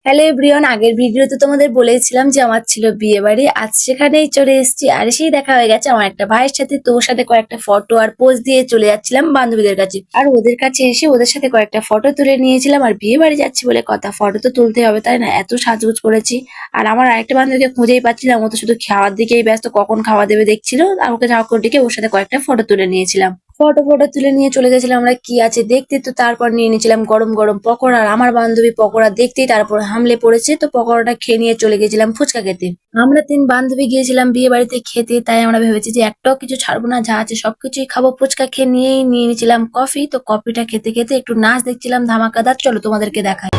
Hello everyone, আগের ভিডিওতে তোমাদের বলেছিলাম যে আমার ছিল বিয়ে বাড়ি। আজ সেখানেই চলে এসেছি, আর এসেই দেখা হয়ে গেছে আমার একটা ভাইয়ের সাথে। তো ওর সাথে কয়েকটা ফটো আর পোজ দিয়ে চলে যাচ্ছিলাম বান্ধবীদের কাছে, আর ওদের কাছে এসে ওদের সাথে কয়েকটা ফটো তুলে নিয়েছিলাম। আর বিয়ে বাড়ি যাচ্ছি বলে কথা, ফটো তো তুলতে হবে তাই না, এত সাজগোজ করেছি। আর আমার আরেকটা বান্ধবীকে খুঁজেই পাচ্ছিলাম, ও তো শুধু খাওয়ার দিকেই ব্যস্ত, কখন খাওয়া দেবে দেখছিল। আর ওকে যাওয়া করে ডেকে ওর সাথে কয়েকটা ফটো তুলে নিয়েছিলাম। ফটো ফটো তুলে নিয়ে চলে গেছিলাম আমরা কি আছে দেখতে। তো তারপর নিয়ে নিয়েছিলাম গরম গরম পকোড়া, আর আমার বান্ধবী পকোড়া দেখতেই তারপর হামলে পড়েছে। তো পকোড়াটা খেয়ে নিয়ে চলে গেছিলাম ফুচকা খেতে। আমরা তিন বান্ধবী গিয়েছিলাম বিয়ে বাড়িতে খেতে, তাই আমরা ভেবেছি যে একটাও কিছু ছাড়বো না, যা আছে সবকিছুই খাবো। ফুচকা খেয়ে নিয়েই নিয়ে নিয়েছিলাম কফি। তো কফিটা খেতে খেতে একটু নাচ দেখছিলাম ধামাকাদার, চলো তোমাদেরকে দেখাই।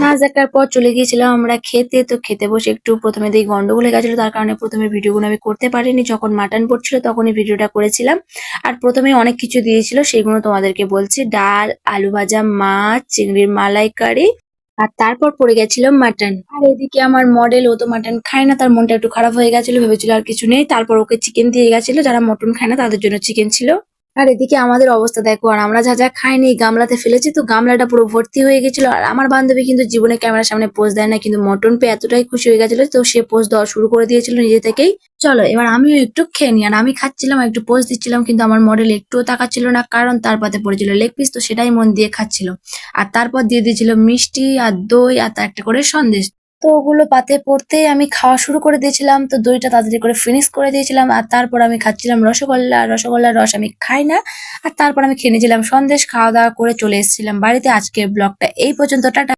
নাচ দেখার পর চলে গিয়েছিলাম আমরা খেতে। তো খেতে বসে একটু প্রথমে দিয়ে গন্ডগোল হয়ে গেছিল, তার কারণে প্রথমে ভিডিওগুলো আমি করতে পারিনি। যখন মাটন পড়ছিল তখনই ভিডিওটা করেছিলাম। আর প্রথমে অনেক কিছু দিয়েছিল, সেগুলো তোমাদেরকে বলছি। ডাল, আলু ভাজা, মাছ, চিংড়ির মালাইকারি, আর তারপর পড়ে গেছিল মাটন। আর এদিকে আমার মডেল, ও তো মাটন খায় না, তার মনটা একটু খারাপ হয়ে গেছিল, ভেবেছিল আর কিছু নেই। তারপর ওকে চিকেন দিয়ে গেছিল, যারা মটন খায় না তাদের জন্য চিকেন ছিল। আর এদিকে আমাদের অবস্থা দেখো, আর আমরা যা যা খাইনি গামলাতে ফেলেছি, তো গামলাটা পুরো ভর্তি হয়ে গেছিল। আর আমার বান্ধবী কিন্তু জীবনে ক্যামেরার সামনে পোজ দেয় না, কিন্তু মটন পেয়ে এতটাই খুশি হয়ে গেছিল, তো সে পোজ দেওয়া শুরু করে দিয়েছিল নিজে থেকেই। চলো এবার আমিও একটু খেয়ে নিই। আর আমি খাচ্ছিলাম, একটু পোজ দিচ্ছিলাম, কিন্তু আমার মডেল একটুও তাকাচ্ছিল না, কারণ তার পাতে পড়েছিল লেগ পিস, তো সেটাই মন দিয়ে খাচ্ছিল। আর তারপর দিয়ে দিয়েছিল মিষ্টি আর দই, আর তার একটা করে সন্দেশ। তো ওগুলো পাতে পড়তেই আমি খাওয়া শুরু করে দিয়েছিলাম। তো দইটা তাড়াতাড়ি করে ফিনিশ করে দিয়েছিলাম, আর তারপর আমি খাচ্ছিলাম রসগোল্লা। আর রসগোল্লার রস আমি খাই না। আর তারপর আমি খেয়ে নিয়েছিলাম সন্দেশ। খাওয়া দাওয়া করে চলে এসেছিলাম বাড়িতে। আজকের ব্লগটা এই পর্যন্ত, টাটা।